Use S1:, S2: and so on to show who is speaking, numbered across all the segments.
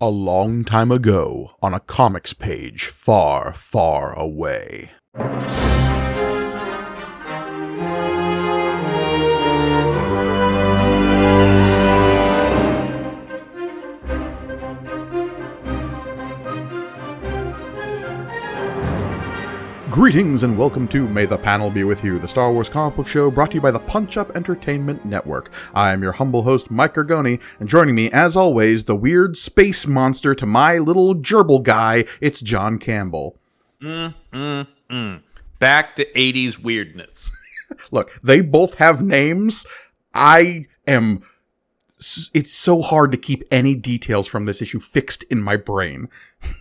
S1: A long time ago, on a comics page far, far away. Greetings and welcome to May the Panel Be With You, the Star Wars comic book show brought to you by the Punch Up Entertainment Network. I am your humble host, Mike Gargoni, and joining me, as always, the weird space monster to my little gerbil guy, it's John Campbell.
S2: Back to 80s weirdness.
S1: Look, they both have names. It's so hard to keep any details from this issue fixed in my brain.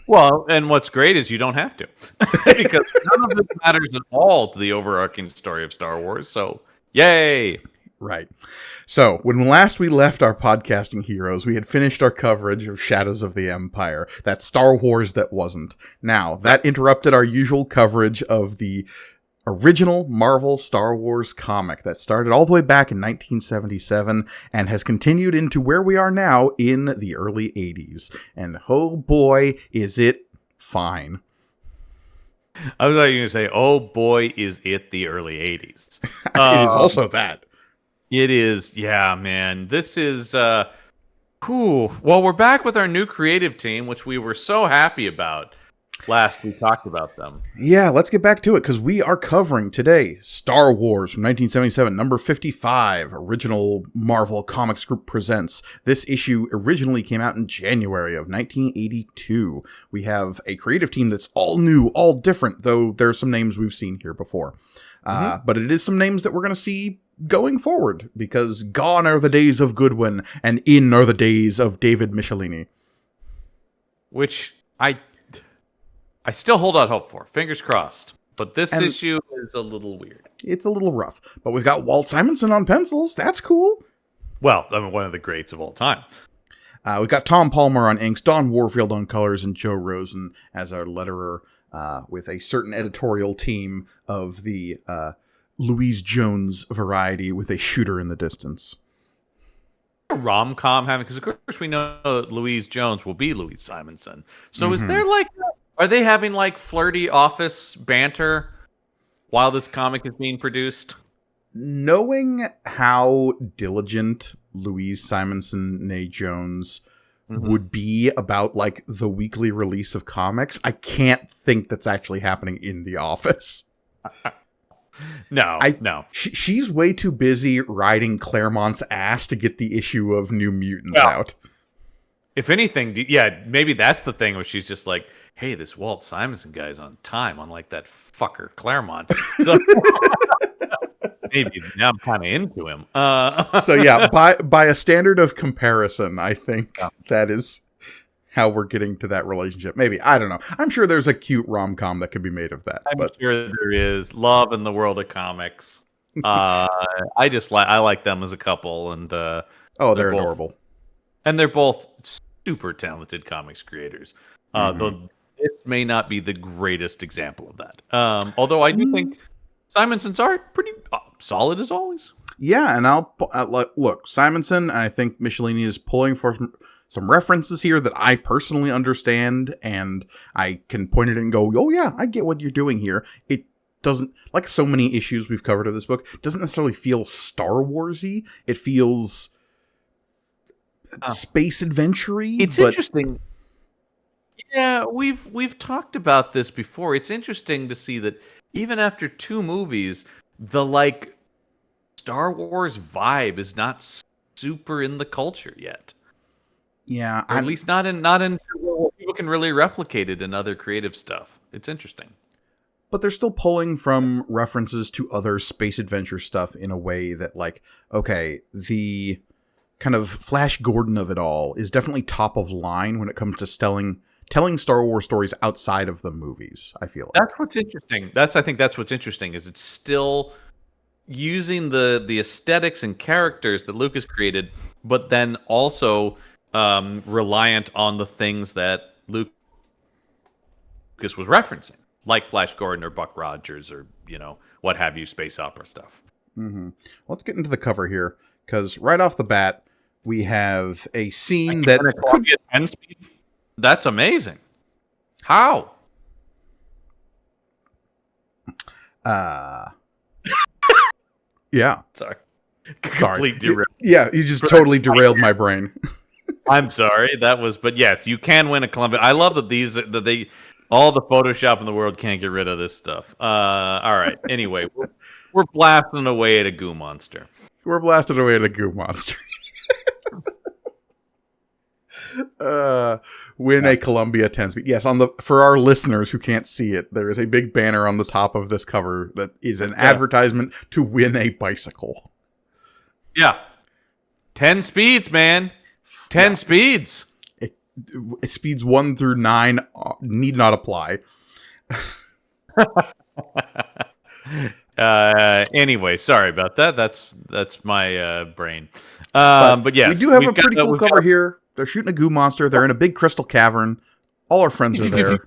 S2: Well, and what's great is you don't have to. Because none of this matters at all to the overarching story of Star Wars, so yay!
S1: Right. So, when last we left our podcasting heroes, we had finished our coverage of Shadows of the Empire, that Star Wars that wasn't. Now, that interrupted our usual coverage of the original Marvel Star Wars comic that started all the way back in 1977 and has continued into where we are now in the early 80s. And oh boy, is it fine.
S2: I was like, you going to say, oh boy, is it the early 80s.
S1: It is also that.
S2: It is, yeah, man. This is, well, we're back with our new creative team, which we were so happy about. Last we talked about them.
S1: Yeah, let's get back to it, because we are covering today Star Wars from 1977, number 55, original Marvel Comics Group presents. This issue originally came out in January of 1982. We have a creative team that's all new, all different, though there are some names we've seen here before. But it is some names that we're going to see going forward, because gone are the days of Goodwin, and in are the days of David Michelinie.
S2: Which I still hold out hope for. Fingers crossed. But this issue is a little weird.
S1: It's a little rough. But we've got Walt Simonson on pencils. That's cool.
S2: Well, I mean, one of the greats of all time.
S1: We've got Tom Palmer on inks, Don Warfield on colors, and Joe Rosen as our letterer, with a certain editorial team of the Louise Jones variety with a shooter in the distance.
S2: Rom-com having, because of course we know that Louise Jones will be Louise Simonson. So is there are they having like flirty office banter while this comic is being produced?
S1: Knowing how diligent Louise Simonson, née Jones, would be about like the weekly release of comics, I can't think that's actually happening in the office.
S2: No.
S1: She's way too busy riding Claremont's ass to get the issue of New Mutants out.
S2: If anything, maybe that's the thing where she's just like, hey, this Walt Simonson guy's on time, unlike that fucker Claremont. So maybe now I'm kind of into him.
S1: So yeah, by a standard of comparison, I think that is how we're getting to that relationship. Maybe, I don't know. I'm sure there's a cute rom-com that could be made of that.
S2: I'm sure there is. Love in the world of comics. I like them as a couple, and
S1: they're adorable.
S2: And they're both super talented comics creators. Though this may not be the greatest example of that. Although I do think Simonson's art pretty solid as always.
S1: Yeah, and I'll look, Simonson, and I think Michelinie is pulling for some references here that I personally understand, and I can point at it and go, oh yeah, I get what you're doing here. It doesn't, like so many issues we've covered of this book, it doesn't necessarily feel Star Wars-y. It feels space adventure-y.
S2: It's interesting. Yeah, we've talked about this before. It's interesting to see that even after 2 movies, the like Star Wars vibe is not super in the culture yet.
S1: Yeah,
S2: or at least not in where people can really replicate it in other creative stuff. It's interesting.
S1: But they're still pulling from references to other space adventure stuff in a way that, like, okay, the kind of Flash Gordon of it all is definitely top of line when it comes to telling Star Wars stories outside of the movies, I feel like.
S2: That's what's interesting. I think that's what's interesting, is it's still using the aesthetics and characters that Lucas created, but then also reliant on the things that Lucas was referencing, like Flash Gordon or Buck Rogers or, what have you, space opera stuff.
S1: Let's get into the cover here, because right off the bat, we have a scene that could
S2: get 10 speed That's amazing. How?
S1: Yeah.
S2: Sorry.
S1: Sorry.
S2: Complete derail.
S1: Yeah, you just totally derailed my brain.
S2: I'm sorry. That was, but yes, you can win a Columbia. I love that all the Photoshop in the world can't get rid of this stuff. All right. Anyway, we're blasting away at a goo monster.
S1: We're blasted away at a goo monster. Win a Columbia 10-speed. Yes, for our listeners who can't see it, there is a big banner on the top of this cover that is an advertisement to win a bicycle.
S2: Yeah. 10 speeds, man. 10 speeds.
S1: Speeds 1 through 9 need not apply.
S2: Anyway, sorry about that. That's my brain. But yes,
S1: we do have a pretty cool cover here. They're shooting a goo monster. They're in a big crystal cavern. All our friends are there.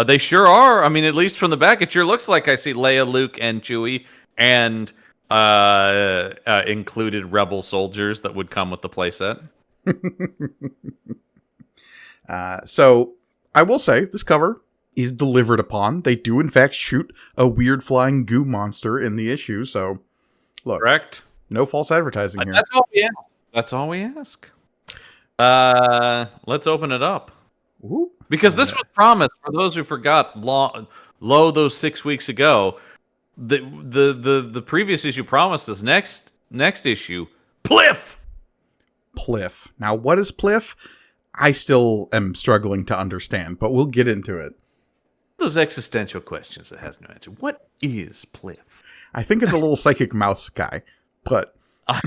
S2: They sure are. I mean, at least from the back, it sure looks like I see Leia, Luke, and Chewie, and included rebel soldiers that would come with the playset.
S1: So I will say this cover is delivered upon. They do in fact shoot a weird flying goo monster in the issue. So look,
S2: correct.
S1: No false advertising here.
S2: That's all we ask. That's all we ask. Let's open it up.
S1: Ooh.
S2: Because this was promised for those who forgot low those 6 weeks ago. The previous issue promised this next issue. Pliff.
S1: Now, what is Pliff? I still am struggling to understand, but we'll get into it.
S2: Those existential questions that has no answer. What is Pliff?
S1: I think it's a little psychic mouse guy, but
S2: I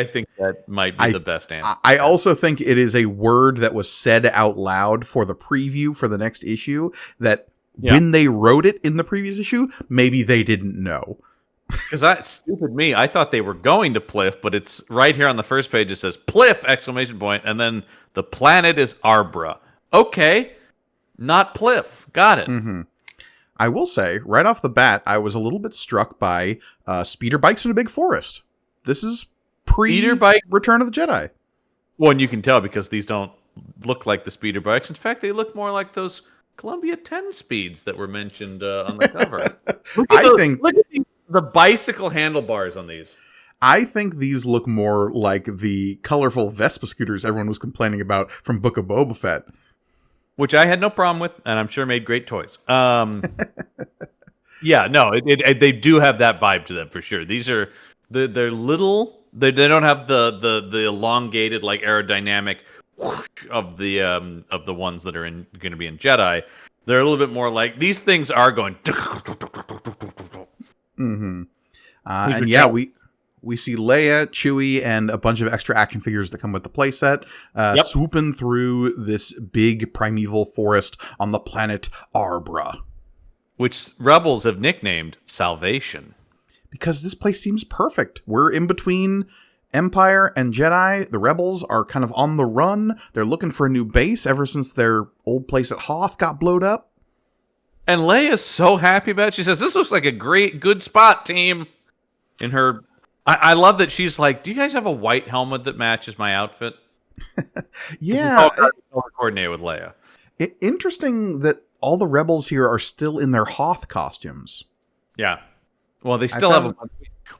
S2: think that might be the best answer.
S1: I also think it is a word that was said out loud for the preview for the next issue that when they wrote it in the previous issue, maybe they didn't know.
S2: Because stupid me, I thought they were going to Pliff, but it's right here on the first page. It says Pliff! Exclamation point, and then the planet is Arbra. Okay, not Pliff. Got it.
S1: Mm-hmm. I will say, right off the bat, I was a little bit struck by speeder bikes in a big forest. This is Return of the Jedi.
S2: Well, and you can tell because these don't look like the speeder bikes. In fact, they look more like those Columbia 10 speeds that were mentioned on the cover. Look at the bicycle handlebars on these.
S1: I think these look more like the colorful Vespa scooters everyone was complaining about from Book of Boba Fett.
S2: Which I had no problem with, and I'm sure made great toys. Yeah, no, they do have that vibe to them for sure. These are they're little. They don't have the elongated like aerodynamic whoosh of the ones that are going to be in Jedi. They're a little bit more like these things are going.
S1: Mm-hmm. And yeah, we see Leia, Chewie, and a bunch of extra action figures that come with the playset swooping through this big primeval forest on the planet Arbra,
S2: which Rebels have nicknamed Salvation.
S1: Because this place seems perfect. We're in between Empire and Jedi. The Rebels are kind of on the run. They're looking for a new base ever since their old place at Hoth got blowed up.
S2: And Leia's so happy about it. She says, "This looks like a good spot, team." In her, I love that she's like, "Do you guys have a white helmet that matches my outfit?"
S1: Yeah.
S2: Coordinate with Leia.
S1: Interesting that all the Rebels here are still in their Hoth costumes.
S2: Yeah. Well, they still have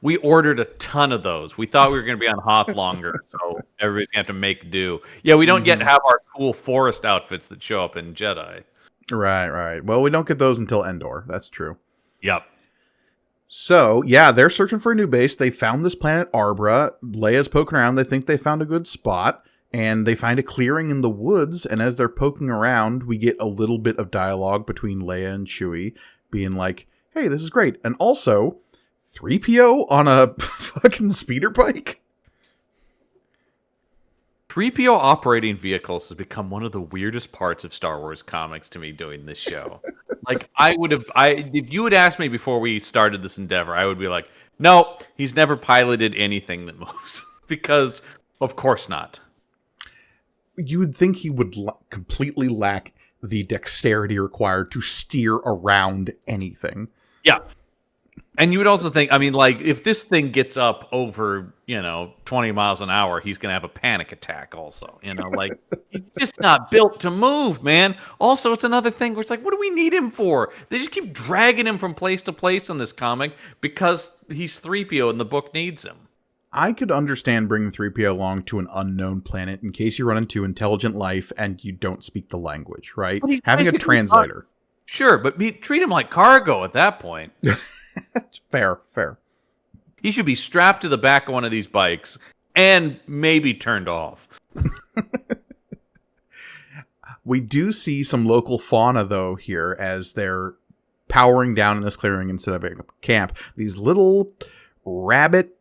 S2: we ordered a ton of those. We thought we were going to be on Hoth longer, so everybody's going to have to make do. Yeah, we don't yet have our cool forest outfits that show up in Jedi.
S1: Right. Well, we don't get those until Endor. That's true.
S2: Yep.
S1: So, yeah, they're searching for a new base. They found this planet Arbra. Leia's poking around. They think they found a good spot. And they find a clearing in the woods. And as they're poking around, we get a little bit of dialogue between Leia and Chewie being like, hey, this is great. And also, 3PO on a fucking speeder bike?
S2: 3PO operating vehicles has become one of the weirdest parts of Star Wars comics to me doing this show. Like, if you had asked me before we started this endeavor, I would be like, no, he's never piloted anything that moves. Because, of course not.
S1: You would think he would completely lack the dexterity required to steer around anything.
S2: Yeah. And you would also think, I mean, like, if this thing gets up over, 20 miles an hour, he's going to have a panic attack also. Like, he's just not built to move, man. Also, it's another thing where it's like, what do we need him for? They just keep dragging him from place to place in this comic because he's 3PO and the book needs him.
S1: I could understand bringing 3PO along to an unknown planet in case you run into intelligent life and you don't speak the language, right? Having a translator.
S2: Sure, but treat him like cargo at that point.
S1: Fair.
S2: He should be strapped to the back of one of these bikes and maybe turned off.
S1: We do see some local fauna, though, here as they're powering down in this clearing instead of a camp. These little rabbit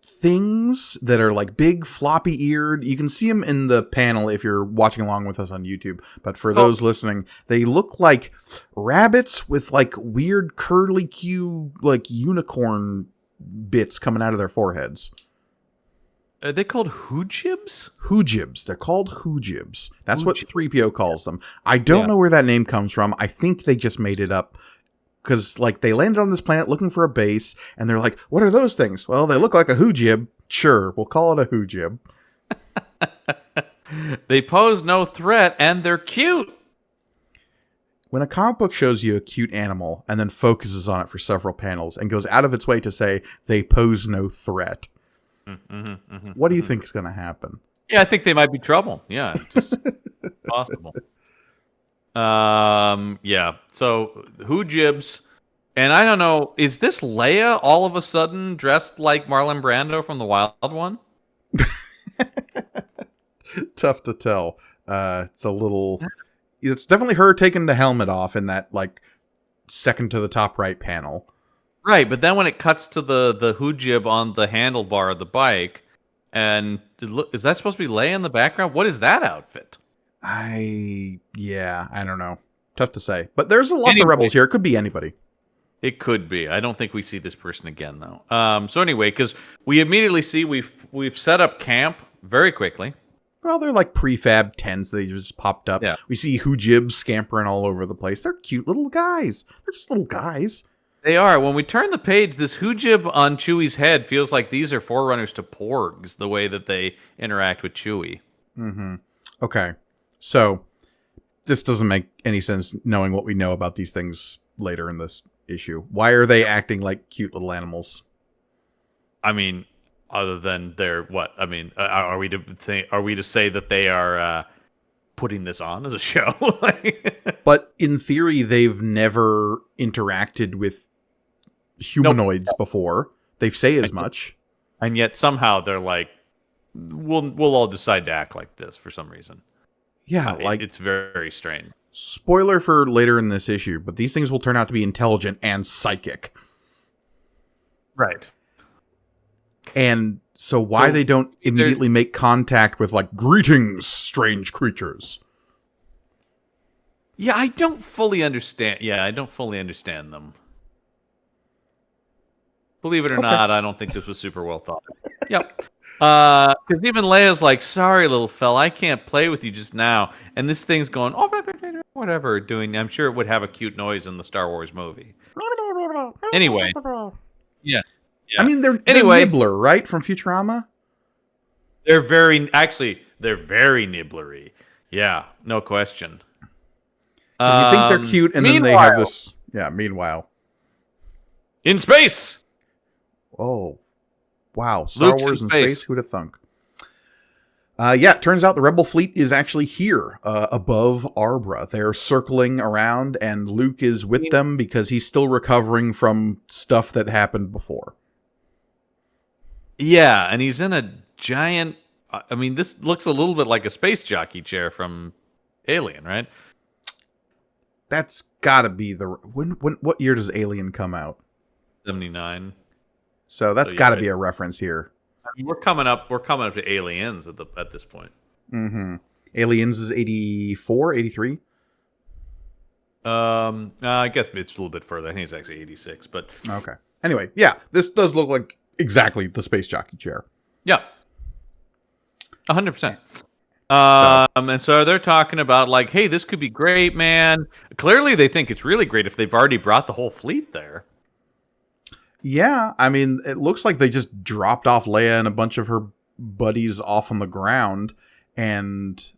S1: things that are like big, floppy-eared. You can see them in the panel if you're watching along with us on YouTube. But for those listening, they look like rabbits with like weird curly-Q, like unicorn bits coming out of their foreheads.
S2: Are they called hoojibs?
S1: Hoojibs. They're called hoojibs. That's what 3PO calls them. I don't know where that name comes from. I think they just made it up. Because, like, they landed on this planet looking for a base, and they're like, what are those things? Well, they look like a hoojib. Sure, we'll call it a hoojib.
S2: They pose no threat, and they're cute.
S1: When a comic book shows you a cute animal, and then focuses on it for several panels, and goes out of its way to say, they pose no threat, what do you think is going to happen?
S2: Yeah, I think they might be trouble. Yeah, it's just possible. Yeah. So hoojibs, and I don't know, is this Leia all of a sudden dressed like Marlon Brando from The Wild One?
S1: Tough to tell. It's definitely her taking the helmet off in that like second to the top right panel.
S2: Right, but then when it cuts to the hoojib on the handlebar of the bike, and is that supposed to be Leia in the background? What is that outfit?
S1: I don't know. Tough to say. But there's a lot of rebels here. It could be anybody.
S2: It could be. I don't think we see this person again, though. So anyway, because we immediately see we've set up camp very quickly.
S1: Well, they're like prefab tents. They just popped up.
S2: Yeah.
S1: We see hoojibs scampering all over the place. They're cute little guys. They're just little guys.
S2: They are. When we turn the page, this hoojib on Chewie's head feels like these are forerunners to porgs, the way that they interact with Chewie.
S1: Mm-hmm. Okay. So, this doesn't make any sense knowing what we know about these things later in this issue. Why are they acting like cute little animals?
S2: I mean, other than they're what? I mean, are we to say that they are putting this on as a show?
S1: But in theory, they've never interacted with humanoids before. They say as much.
S2: And yet somehow they're like, we'll all decide to act like this for some reason.
S1: Yeah,
S2: it's very, very strange.
S1: Spoiler for later in this issue, but these things will turn out to be intelligent and psychic.
S2: Right.
S1: And so why they don't immediately make contact with, like, greetings, strange creatures.
S2: Yeah, I don't fully understand. Yeah, I don't fully understand them. Believe it or not, I don't think this was super well thought. Yep. Because even Leia's like, sorry, little fella, I can't play with you just now. And this thing's going, oh, whatever, doing. I'm sure it would have a cute noise in the Star Wars movie. Anyway. Yeah.
S1: I mean, they're Nibbler, right? From Futurama?
S2: They're very nibblery. Yeah, no question.
S1: Because you think they're cute, and then they have this... Yeah, meanwhile.
S2: In space!
S1: Oh. Wow. Star
S2: Luke's
S1: Wars in space? Who'd have thunk? It turns out the Rebel fleet is actually here, above Arbra. They're circling around, and Luke is with them because he's still recovering from stuff that happened before.
S2: Yeah, and he's in a giant... I mean, this looks a little bit like a space jockey chair from Alien, right?
S1: That's gotta be the... What year does Alien come out?
S2: 79.
S1: So that's gotta be a reference here.
S2: I mean, we're coming up to Aliens at this point.
S1: Mm-hmm. Aliens is 84, 83?
S2: I guess it's a little bit further. I think it's actually 86, but...
S1: Okay. Anyway, yeah, this does look like exactly the space jockey chair.
S2: Yeah. 100%. And so they're talking about, like, hey, this could be great, man. Clearly they think it's really great if they've already brought the whole fleet there.
S1: Yeah, I mean, it looks like they just dropped off Leia and a bunch of her buddies off on the ground, and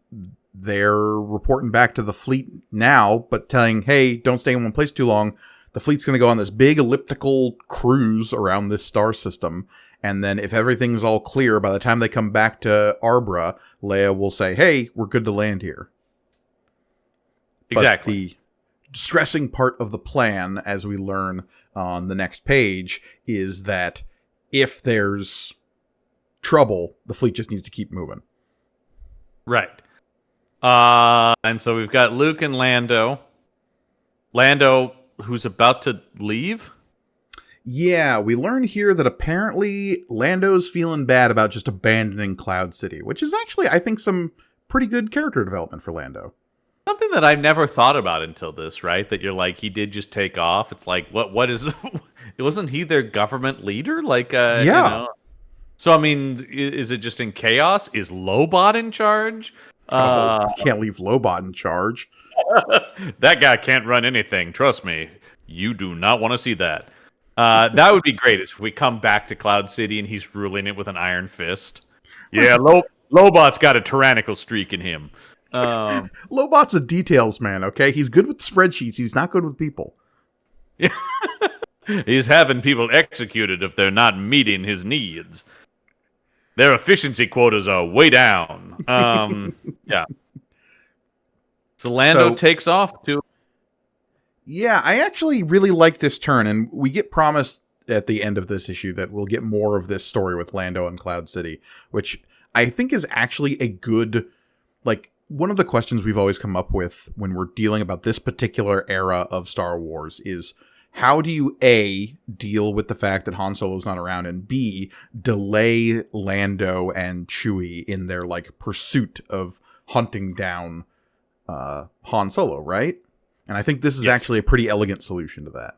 S1: they're reporting back to the fleet now, but telling, hey, don't stay in one place too long. The fleet's going to go on this big elliptical cruise around this star system, and then if everything's all clear, by the time they come back to Arbra, Leia will say, hey, we're good to land here.
S2: Exactly.
S1: But the distressing part of the plan, as we learn on the next page, is that if there's trouble, the fleet just needs to keep moving.
S2: Right. And so we've got Luke and Lando. Lando, who's about to leave?
S1: Yeah, we learn here that apparently Lando's feeling bad about just abandoning Cloud City, which is actually, I think, some pretty good character development for Lando.
S2: Something that I've never thought about until this, right? That you're like, he did just take off. It's like, what is, wasn't he their government leader? Like,
S1: Yeah.
S2: You know? So, I mean, is it just in chaos? Is Lobot in charge?
S1: You can't leave Lobot in charge.
S2: That guy can't run anything. Trust me. You do not want to see that. That would be great if we come back to Cloud City and he's ruling it with an iron fist. Yeah, Lobot's got a tyrannical streak in him.
S1: Lobot's a details man, okay? He's good with the spreadsheets. He's not good with people.
S2: He's having people executed if they're not meeting his needs. Their efficiency quotas are way down. Yeah. So Lando takes off to...
S1: Yeah, I actually really like this turn, and we get promised at the end of this issue that we'll get more of this story with Lando and Cloud City, which I think is actually a good, like, one of the questions we've always come up with when we're dealing about this particular era of Star Wars is, how do you, A, deal with the fact that Han Solo's not around, and B, delay Lando and Chewie in their, like, pursuit of hunting down Han Solo, right? And I think this is actually a pretty elegant solution to that.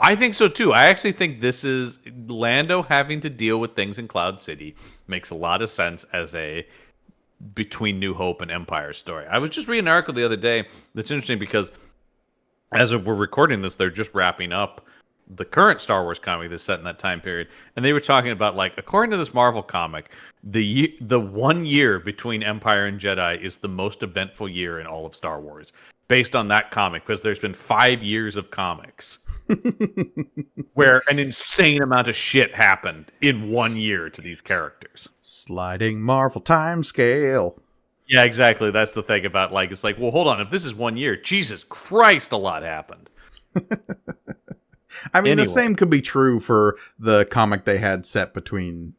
S2: I think so, too. I actually think this is Lando having to deal with things in Cloud City makes a lot of sense as a between New Hope and Empire story. I was just reading an article the other day that's interesting because as we're recording this, they're just wrapping up the current Star Wars comic that's set in that time period. And they were talking about, like, according to this Marvel comic, the 1 year between Empire and Jedi is the most eventful year in all of Star Wars, based on that comic, because there's been 5 years of comics where an insane amount of shit happened in 1 year to these characters.
S1: Sliding Marvel time scale.
S2: Yeah, exactly. That's the thing about, like, it's like, well, hold on. If this is 1 year, Jesus Christ, a lot happened.
S1: I mean, the same could be true for the comic they had set between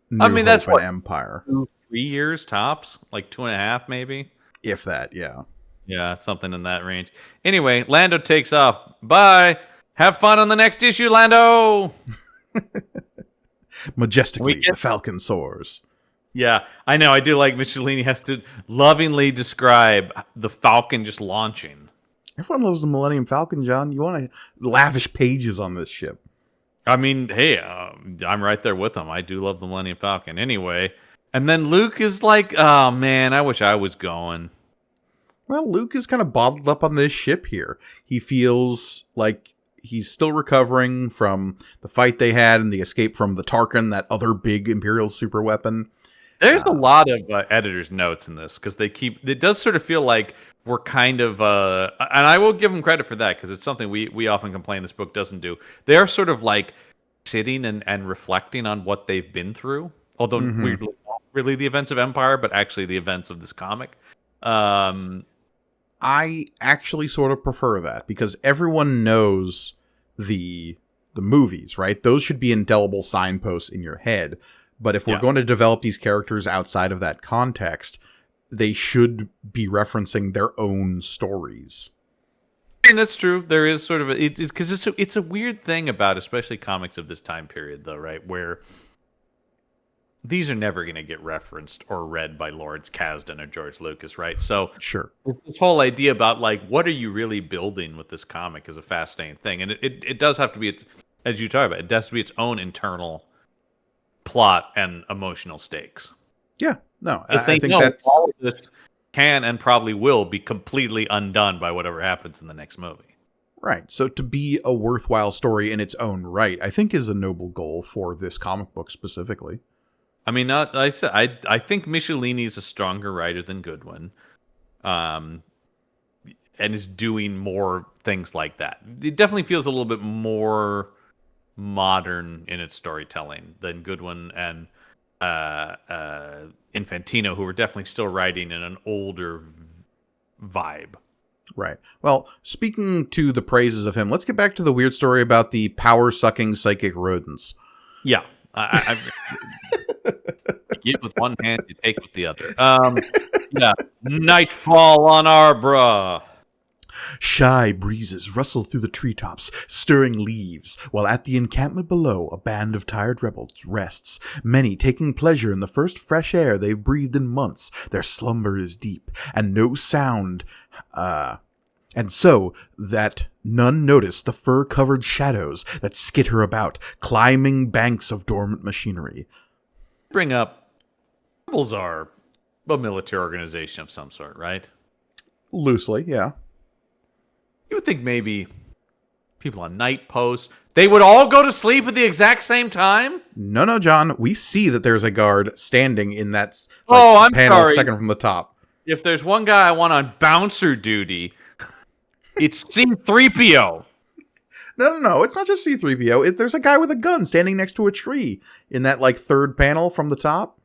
S1: New Hope
S2: that's
S1: and Empire.
S2: 2-3 years tops, like 2.5 maybe.
S1: If that, yeah.
S2: Yeah, something in that range. Anyway, Lando takes off. Bye. Have fun on the next issue, Lando.
S1: Majestically, the Falcon soars.
S2: Yeah, I know. I do like Michelini has to lovingly describe the Falcon just launching.
S1: Everyone loves the Millennium Falcon, John. You want to lavish pages on this ship.
S2: I mean, hey, I'm right there with them. I do love the Millennium Falcon. Anyway, and then Luke is like, oh, man, I wish I was going.
S1: Well, Luke is kind of bottled up on this ship here. He feels like he's still recovering from the fight they had and the escape from the Tarkin, that other big Imperial superweapon.
S2: There's a lot of editor's notes in this because it does sort of feel like we're kind of, and I will give them credit for that because it's something we often complain this book doesn't do. They're sort of like sitting and reflecting on what they've been through, although weirdly not really the events of Empire, but actually the events of this comic.
S1: I actually sort of prefer that because everyone knows the movies, right? Those should be indelible signposts in your head. But if we're going to develop these characters outside of that context, they should be referencing their own stories.
S2: And that's true. There is sort of because it's a weird thing about especially comics of this time period, though, right? Where these are never going to get referenced or read by Lawrence Kasdan or George Lucas, right? So
S1: sure,
S2: this whole idea about like what are you really building with this comic is a fascinating thing, and it does have to be, as you talk about, it has to be its own internal plot and emotional stakes.
S1: Yeah, no,
S2: I think that's all of this can and probably will be completely undone by whatever happens in the next movie.
S1: Right. So to be a worthwhile story in its own right, I think is a noble goal for this comic book specifically.
S2: I mean, not I said I think Michelini is a stronger writer than Goodwin, and is doing more things like that. It definitely feels a little bit more modern in its storytelling than Goodwin and Infantino, who were definitely still writing in an older vibe.
S1: Right. Well, speaking to the praises of him, let's get back to the weird story about the power-sucking psychic rodents.
S2: Yeah. You give with one hand, you take with the other. Yeah. Nightfall on Arbra.
S1: Shy breezes rustle through the treetops, stirring leaves, while at the encampment below a band of tired rebels rests, many taking pleasure in the first fresh air they've breathed in months. Their slumber is deep, and no sound, and so that none notice the fur-covered shadows that skitter about, climbing banks of dormant machinery.
S2: Bring up, rebels are a military organization of some sort, right?
S1: Loosely, yeah.
S2: You would think maybe people on night posts, they would all go to sleep at the exact same time?
S1: No, John. We see that there's a guard standing in that
S2: I'm
S1: panel
S2: sorry.
S1: second from the top.
S2: If there's one guy I want on bouncer duty, it's C-3PO.
S1: No. It's not just C-3PO. There's a guy with a gun standing next to a tree in that third panel from the top.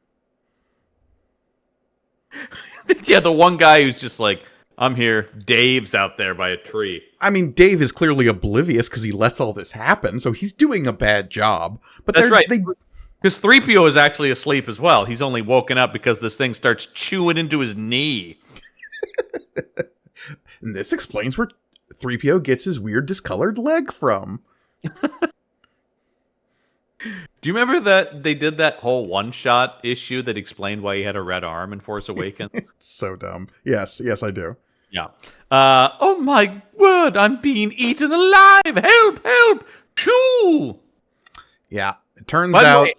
S2: Yeah, the one guy who's just like, I'm here. Dave's out there by a tree.
S1: I mean, Dave is clearly oblivious because he lets all this happen, so he's doing a bad job. But
S2: that's right. Because 3PO is actually asleep as well. He's only woken up because this thing starts chewing into his knee.
S1: And this explains where 3PO gets his weird discolored leg from.
S2: Do you remember that they did that whole one-shot issue that explained why he had a red arm in Force Awakens?
S1: It's so dumb. Yes, I do.
S2: Yeah. Oh my word, I'm being eaten alive! Help! Chew!
S1: Yeah, it turns
S2: By the
S1: out...
S2: way,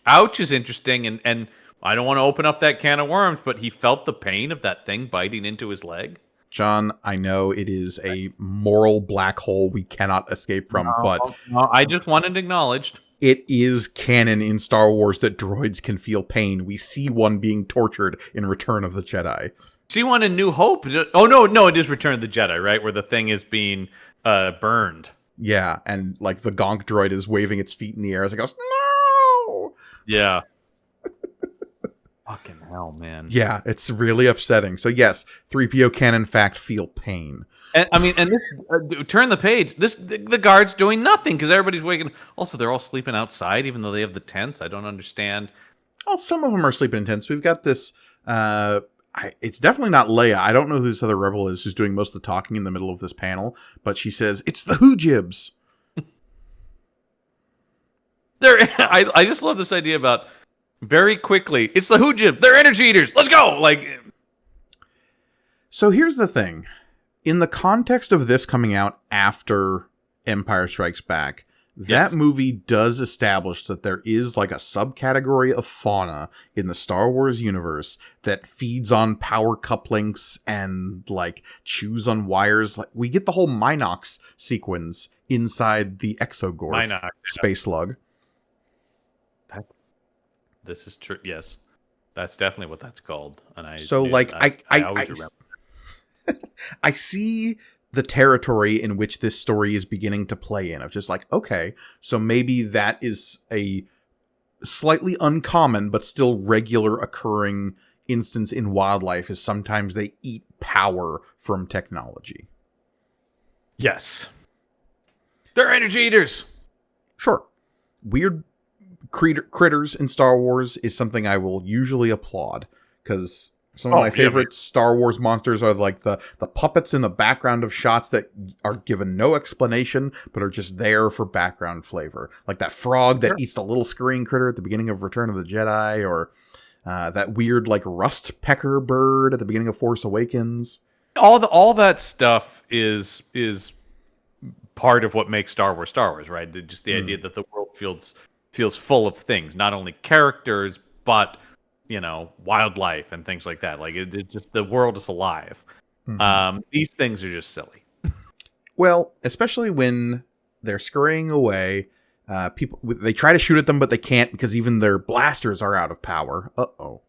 S2: ouch is interesting, and I don't want to open up that can of worms, but he felt the pain of that thing biting into his leg.
S1: John, I know it is a moral black hole we cannot escape from, but...
S2: No, I just wanted acknowledged.
S1: It is canon in Star Wars that droids can feel pain. We see one being tortured in Return of the Jedi.
S2: See one in New Hope? Oh, no, it is Return of the Jedi, right? Where the thing is being burned.
S1: Yeah, and the Gonk droid is waving its feet in the air as it goes, no!
S2: Yeah. Fucking hell, man.
S1: Yeah, it's really upsetting. So yes, 3PO can in fact feel pain.
S2: And I mean, and this turn the page. The guard's doing nothing because everybody's waking. Also, they're all sleeping outside, even though they have the tents. I don't understand.
S1: Well, some of them are sleeping in tents. We've got this. It's definitely not Leia. I don't know who this other rebel is who's doing most of the talking in the middle of this panel, but she says it's the Hoojibs.
S2: I just love this idea about very quickly. It's the Hoojib. They're energy eaters. Let's go.
S1: So here's the thing. In the context of this coming out after Empire Strikes Back, that movie does establish that there is a subcategory of fauna in the Star Wars universe that feeds on power couplings and chews on wires. We get the whole Minox sequence inside the Exogorth space slug.
S2: This is true. Yes, that's definitely what that's called. And I always remember.
S1: I see the territory in which this story is beginning to play in of just okay, so maybe that is a slightly uncommon but still regular occurring instance in wildlife is sometimes they eat power from technology.
S2: Yes. They're energy eaters.
S1: Sure. Weird critters in Star Wars is something I will usually applaud because some of my favorite Star Wars monsters are the puppets in the background of shots that are given no explanation, but are just there for background flavor. Like that frog that eats the little scurrying critter at the beginning of Return of the Jedi, or that weird rust pecker bird at the beginning of Force Awakens.
S2: All that stuff is part of what makes Star Wars, right? Just the idea that the world feels full of things, not only characters, but wildlife and things like that. It just the world is alive. Mm-hmm. These things are just silly.
S1: Well, especially when they're scurrying away, people they try to shoot at them, but they can't because even their blasters are out of power. Uh-oh.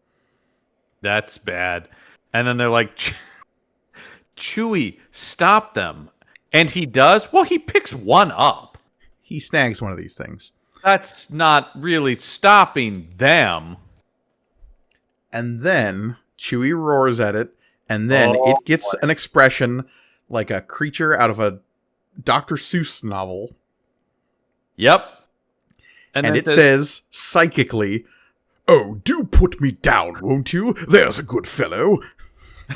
S2: That's bad. And then they're like, Chewie, stop them. And he does? Well, he picks one up.
S1: He snags one of these things.
S2: That's not really stopping them.
S1: And then Chewie roars at it, and then it gets an expression like a creature out of a Dr. Seuss novel.
S2: Yep.
S1: And it says, psychically, "Oh, do put me down, won't you? There's a good fellow."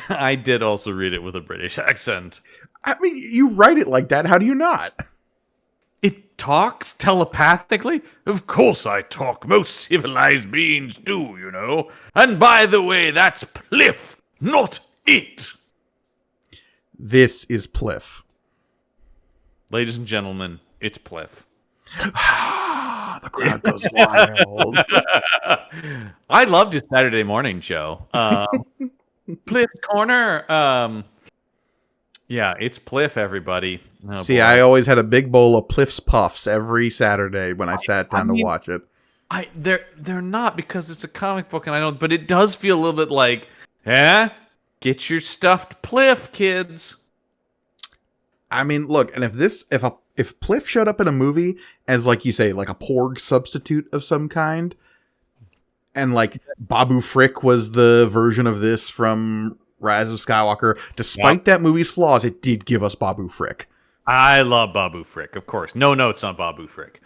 S2: I did also read it with a British accent.
S1: I mean, you write it like that. How do you not?
S2: It talks telepathically? Of course I talk. Most civilized beings do, you know. And by the way, that's Pliff, not it.
S1: This is Pliff.
S2: Ladies and gentlemen, it's Pliff.
S1: The crowd goes wild.
S2: I loved his Saturday morning show. Pliff's Corner. Yeah, it's Pliff, everybody. Oh,
S1: See,
S2: boy.
S1: I always had a big bowl of Pliff's Puffs every Saturday when I sat down to watch it.
S2: They're not because it's a comic book, and I don't. But it does feel a little bit like, get your stuffed Pliff, kids.
S1: I mean, look, and if Pliff showed up in a movie as, like you say, like a Porg substitute of some kind, and like Babu Frick was the version of this from Rise of Skywalker, despite that movie's flaws, it did give us Babu Frick.
S2: I love Babu Frick, of course. No notes on Babu Frick.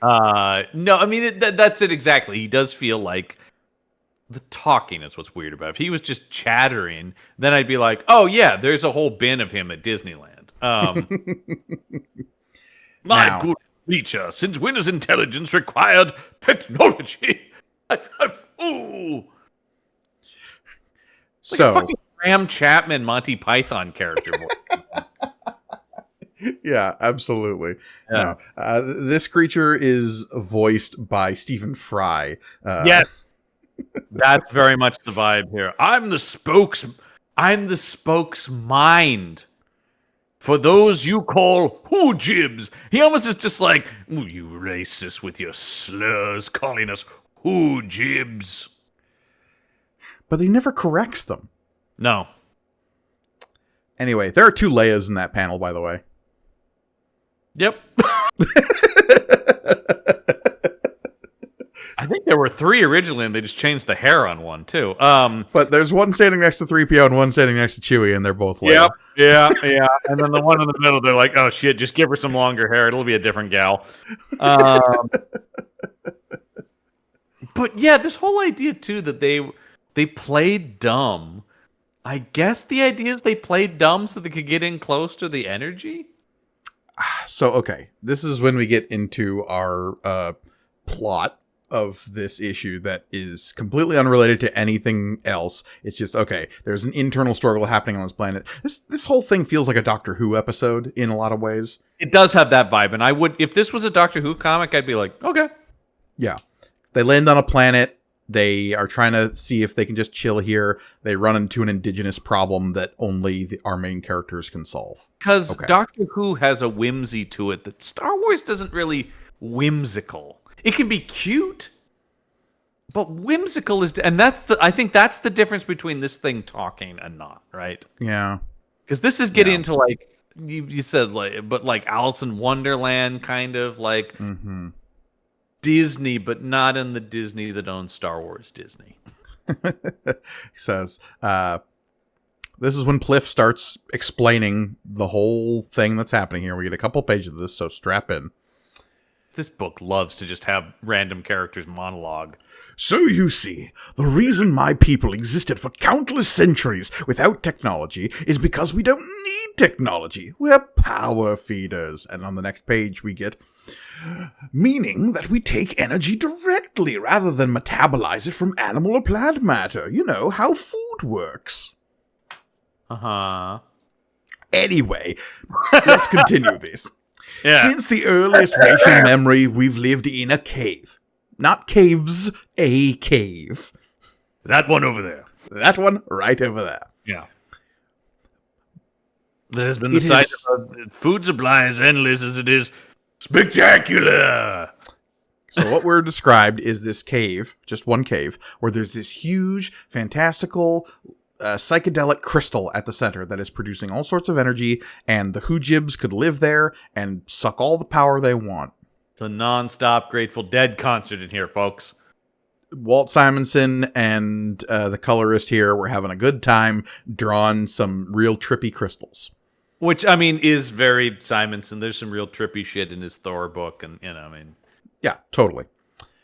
S2: No, I mean, that's it exactly. He does feel like the talking is what's weird about it. If he was just chattering, then I'd be like, oh yeah, there's a whole bin of him at Disneyland. My good creature, since when has intelligence required technology? Ooh. Like a fucking Graham Chapman Monty Python character.
S1: Yeah, absolutely.
S2: Yeah.
S1: No, this creature is voiced by Stephen Fry.
S2: Yes. That's very much the vibe here. I'm the spokesmind for those you call who-jibs. He almost is just like, you racist with your slurs calling us who-jibs.
S1: But he never corrects them.
S2: No.
S1: Anyway, there are 2 Leias in that panel, by the way.
S2: Yep. I think there were 3 originally, and they just changed the hair on one, too.
S1: But there's one standing next to 3PO and one standing next to Chewie, and they're both Leia.
S2: Yep, yeah. And then the one in the middle, they're like, oh, shit, just give her some longer hair. It'll be a different gal. But, yeah, this whole idea, too, that they played dumb. I guess the idea is they played dumb so they could get in close to the energy?
S1: So, okay, this is when we get into our plot of this issue that is completely unrelated to anything else. It's just, okay, there's an internal struggle happening on this planet. This whole thing feels like a Doctor Who episode in a lot of ways.
S2: It does have that vibe, and I would, if this was a Doctor Who comic, I'd be like, okay.
S1: Yeah. They land on a planet. They are trying to see if they can just chill here. They run into an indigenous problem that only our main characters can solve.
S2: Because Doctor Who has a whimsy to it that Star Wars doesn't really whimsical. It can be cute, but whimsical is, and I think that's the difference between this thing talking and not, right?
S1: Yeah.
S2: Because this is getting into like you said, like, but like Alice in Wonderland kind of like Disney, but not in the Disney that owns Star Wars Disney.
S1: He says, this is when Pliff starts explaining the whole thing that's happening here. We get a couple pages of this, so strap in.
S2: This book loves to just have random characters monologue.
S1: So you see, the reason my people existed for countless centuries without technology is because we don't need technology. We're power feeders. And on the next page we get, meaning that we take energy directly rather than metabolize it from animal or plant matter. You know, how food works.
S2: Uh-huh.
S1: Anyway, let's continue this.
S2: Yeah.
S1: Since the earliest racial memory, we've lived in a cave. Not caves, a cave.
S2: That one over there.
S1: That one right over there.
S2: Yeah. There's been
S1: It
S2: the sight
S1: is-
S2: of food supply as endless as it is spectacular.
S1: So what we're described is this cave, just one cave, where there's this huge, fantastical, psychedelic crystal at the center that is producing all sorts of energy, and the Hoojibs could live there and suck all the power they want.
S2: It's a non-stop Grateful Dead concert in here, folks.
S1: Walt Simonson and the colorist here were having a good time drawing some real trippy crystals.
S2: Which, I mean, is very Simonson. There's some real trippy shit in his Thor book, and, you know, I mean...
S1: Yeah, totally.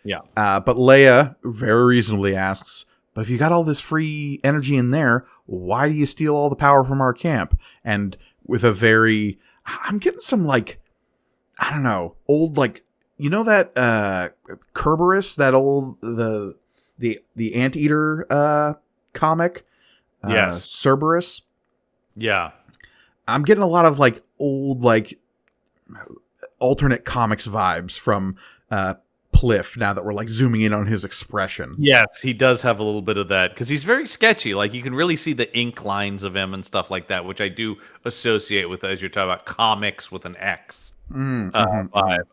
S2: Yeah.
S1: But Leia very reasonably asks, but if you got all this free energy in there, why do you steal all the power from our camp? And with a very... I'm getting some, like... I don't know, old, like... You know that Kerberos, that old... The Anteater comic?
S2: Yes.
S1: Cerberus?
S2: Yeah.
S1: I'm getting a lot of, like, old, like... alternate comics vibes from Pliff now that we're like zooming in on his expression.
S2: Yes, he does have a little bit of that because he's very sketchy. Like you can really see the ink lines of him and stuff like that, which I do associate with as you're talking about comics with an X vibe.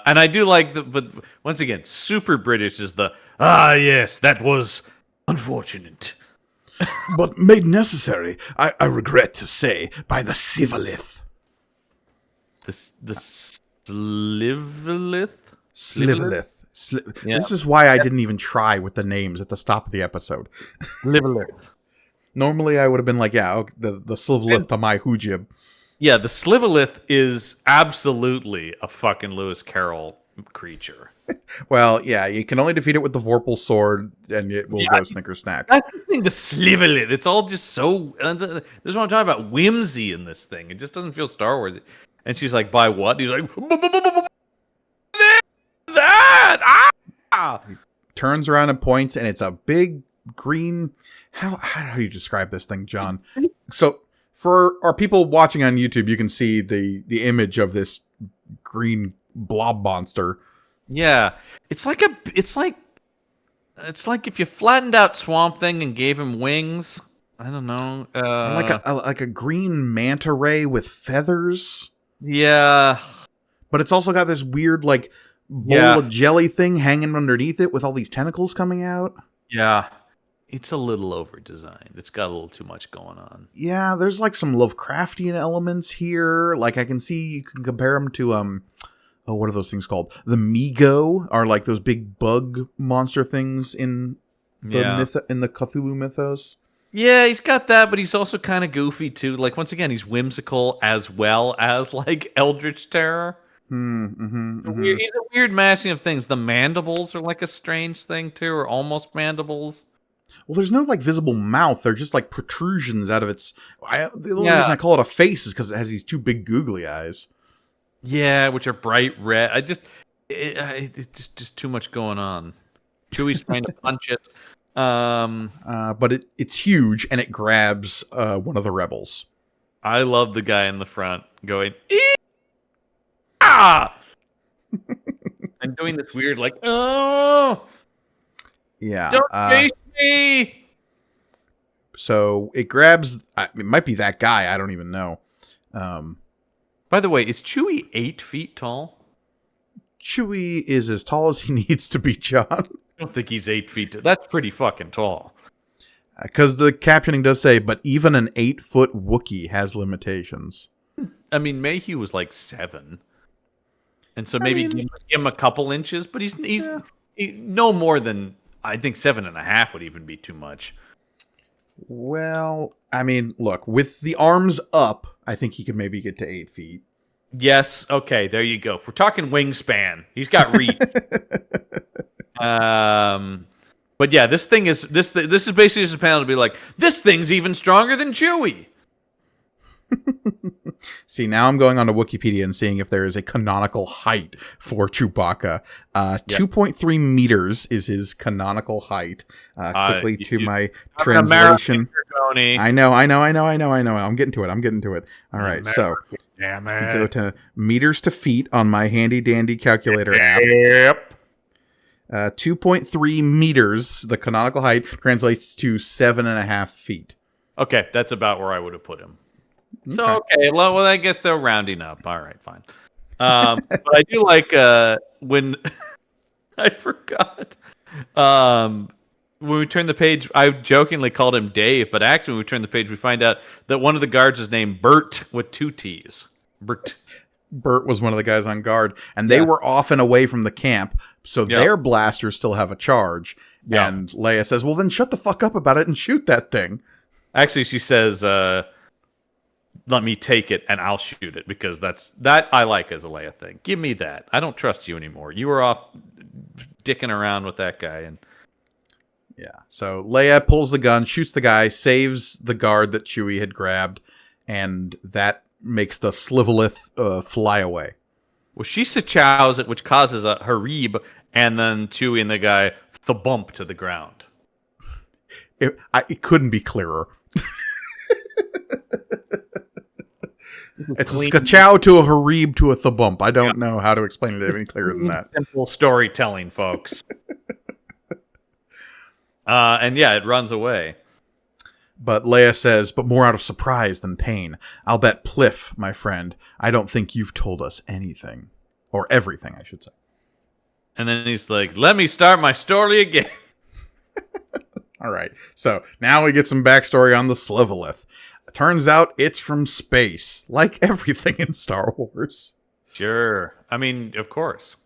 S2: And I do like but once again, super British is the yes, that was unfortunate,
S1: but made necessary, I regret to say, by the Sivalith.
S2: The Slivelith.
S1: Slivelith.
S2: Yeah.
S1: This is why I didn't even try with the names at the stop of the episode.
S2: Slivelith.
S1: Normally I would have been like, yeah, okay, the Slivelith to my Hoojib.
S2: Yeah, the Slivelith is absolutely a fucking Lewis Carroll creature.
S1: Well, yeah, you can only defeat it with the Vorpal sword, and it will go snicker snack.
S2: That's the thing, the Slivelith. It's all just so... This is what I'm talking about, whimsy in this thing. It just doesn't feel Star Wars. And she's like, by what? He's like... That! Ah!
S1: Turns around and points, and it's a big green... How do you describe this thing, John? So, for our people watching on YouTube, you can see the image of this green blob monster.
S2: Yeah. It's like if you flattened out Swamp Thing and gave him wings. I don't know.
S1: Like a green manta ray with feathers.
S2: Yeah.
S1: But it's also got this weird, like, bowl of jelly thing hanging underneath it with all these tentacles coming out.
S2: Yeah. It's a little over-designed. It's got a little too much going on.
S1: Yeah, there's, like, some Lovecraftian elements here. Like, I can see you can compare them to, what are those things called? The Migo are, like, those big bug monster things in the in the Cthulhu mythos.
S2: Yeah, he's got that, but he's also kind of goofy too. Like once again, he's whimsical as well as like Eldritch Terror. He's a weird mashing of things. The mandibles are like a strange thing too, or almost mandibles.
S1: Well, there's no like visible mouth. They're just like protrusions out of its. The only reason I call it a face is because it has these two big googly eyes.
S2: Yeah, which are bright red. It's just too much going on. Chewie's trying to punch it.
S1: But it's huge and it grabs one of the rebels.
S2: I love the guy in the front going ah, and doing this weird like oh
S1: yeah,
S2: don't chase me.
S1: So it grabs. It might be that guy. I don't even know.
S2: By the way, is Chewie 8 feet tall?
S1: Chewie is as tall as he needs to be, John.
S2: I don't think he's 8 feet. That's pretty fucking tall.
S1: Because the captioning does say, but even an 8-foot Wookiee has limitations.
S2: I mean, Mayhew was like 7. And so maybe give him a couple inches, but he's no more than, I think 7.5 would even be too much.
S1: Well, I mean, look, with the arms up, I think he could maybe get to 8 feet.
S2: Yes. Okay. There you go. If we're talking wingspan, he's got reach. But yeah, this thing is this is basically just a panel to be like, this thing's even stronger than Chewie.
S1: See, now I'm going on to Wikipedia and seeing if there is a canonical height for Chewbacca. 2.3 meters is his canonical height. Quickly to my translation. I know. I'm getting to it. All right, so go to meters to feet on my handy dandy calculator app.
S2: Yep.
S1: 2.3 meters, the canonical height, translates to 7.5 feet.
S2: Okay, that's about where I would have put him. So okay, well, I guess they're rounding up. All right, fine. But I do like when I forgot. When we turn the page, I jokingly called him Dave, but actually, when we turn the page, we find out that one of the guards is named Bert with 2 T's. Bert.
S1: Bert was one of the guys on guard, and they were off and away from the camp, so their blasters still have a charge.
S2: Yep.
S1: And Leia says, well, then shut the fuck up about it and shoot that thing.
S2: Actually, she says, let me take it and I'll shoot it, because that I like as a Leia thing. Give me that. I don't trust you anymore. You were off dicking around with that guy. And
S1: yeah, so Leia pulls the gun, shoots the guy, saves the guard that Chewie had grabbed, and that makes the Slivolith fly away.
S2: Well, she chows it, which causes a harib, and then Chewie and the guy thump to the ground.
S1: It couldn't be clearer. It's a skachow to a harib to a thump. I don't know how to explain it any clearer than that.
S2: Simple storytelling, folks. And yeah, it runs away.
S1: But Leia says, but more out of surprise than pain. I'll bet Pliff, my friend, I don't think you've told us anything. Or everything, I should say.
S2: And then he's like, let me start my story again.
S1: All right, so now we get some backstory on the Slivolith. Turns out it's from space, like everything in Star Wars.
S2: Sure. I mean, of course.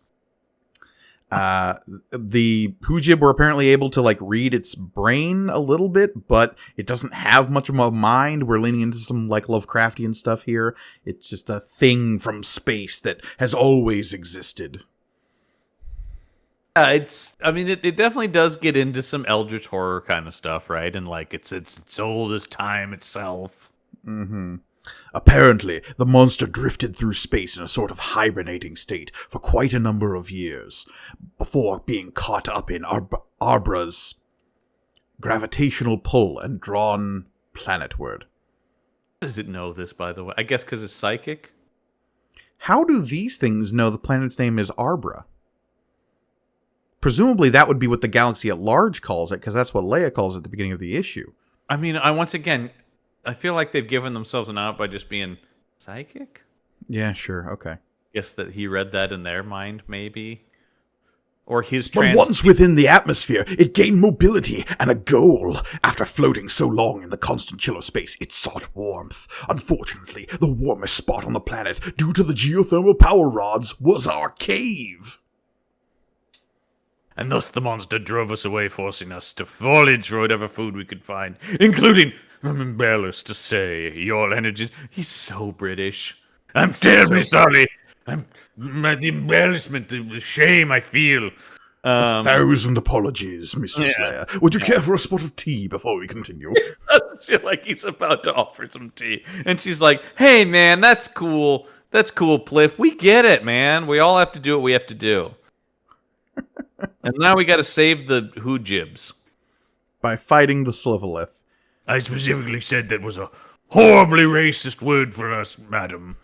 S1: The Hujib were apparently able to read its brain a little bit, but it doesn't have much of a mind. We're leaning into some Lovecraftian stuff here. It's just a thing from space that has always existed.
S2: It definitely does get into some Eldritch horror kind of stuff, right? And it's old as time itself.
S1: Mm-hmm. Apparently, the monster drifted through space in a sort of hibernating state for quite a number of years, before being caught up in Arbra's gravitational pull and drawn planetward.
S2: How does it know this, by the way? I guess because it's psychic?
S1: How do these things know the planet's name is Arbra? Presumably that would be what the galaxy at large calls it, because that's what Leia calls it at the beginning of the issue.
S2: I mean, I feel like they've given themselves an out by just being psychic?
S1: Yeah, sure, okay.
S2: Guess that he read that in their mind, maybe? Or his
S1: But once within the atmosphere, it gained mobility and a goal. After floating so long in the constant chill of space, it sought warmth. Unfortunately, the warmest spot on the planet, due to the geothermal power rods, was our cave.
S2: And thus the monster drove us away, forcing us to forage for whatever food we could find, including, I'm embarrassed to say, your energies. He's so British. I'm terribly sorry. The embarrassment, the shame I feel.
S1: 1,000 apologies, Mistress Leia. Would you care for a spot of tea before we continue?
S2: I feel like he's about to offer some tea. And she's like, hey, man, that's cool. That's cool, Pliff. We get it, man. We all have to do what we have to do. And now we got to save the Hujibs.
S1: By fighting the Slivolith.
S2: I specifically said that was a horribly racist word for us, madam.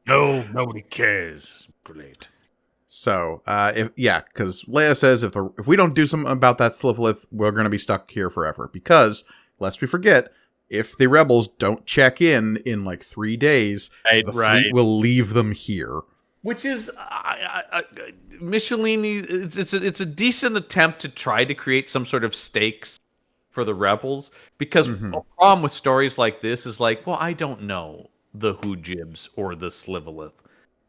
S2: No, nobody cares. Great.
S1: So, because Leia says if we don't do something about that Slivolith, we're going to be stuck here forever. Because, lest we forget, if the rebels don't check in 3 days, the fleet will leave them here.
S2: Which is, Michelini, it's a decent attempt to try to create some sort of stakes for the rebels. Because the problem with stories like this is I don't know the Hujibs or the Slivolith.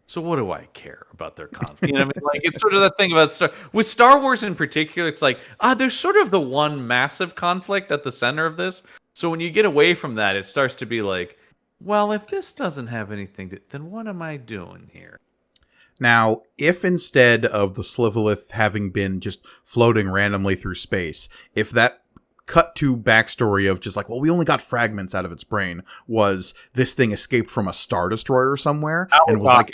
S2: So what do I care about their conflict? You know what I mean? It's sort of that thing about with Star Wars in particular. It's there's sort of the one massive conflict at the center of this. So when you get away from that, it starts to be well, if this doesn't have anything then what am I doing here?
S1: Now, if instead of the Slivolith having been just floating randomly through space, if that cut to backstory of just we only got fragments out of its brain, was this thing escaped from a Star Destroyer somewhere, and it was